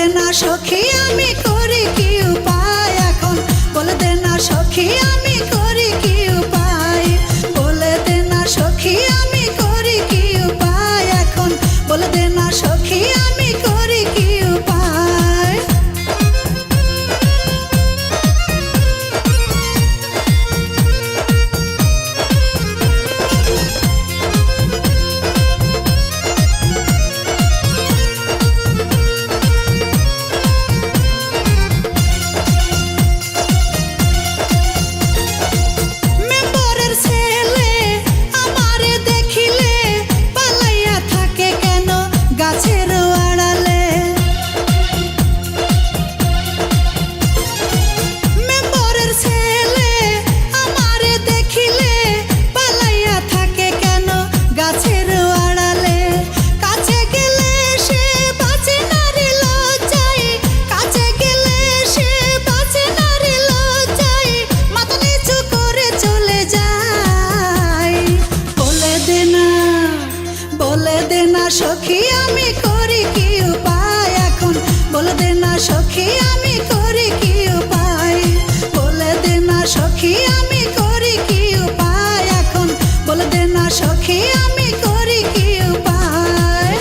দে না সখী আমি করি কি উপায় এখন, বলে দে না সখী আমি করি কি উপায়, বলে দে না সখী আমি করি কি উপায় এখন, বলে দে না সখী আমি করি কি উপায়। বলে দে না সখী আমি করি কি উপায় এখন, বলে দে না সখী আমি করি কি উপায়, বলে দে না সখী আমি করি কি উপায় এখন, বলে দে না সখী আমি করি কি উপায়।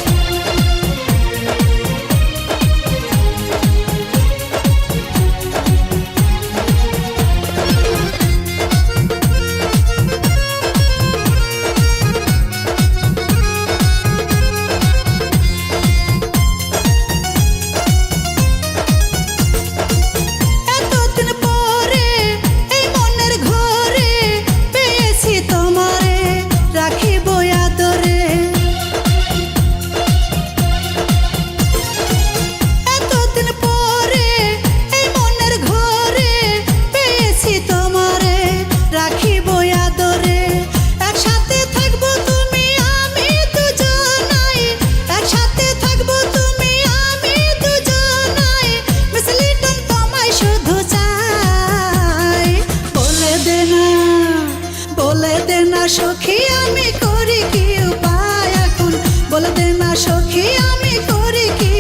বলে দে না সখী আমি করি কি উপায় এখন, বলে দে না সখী আমি করি কি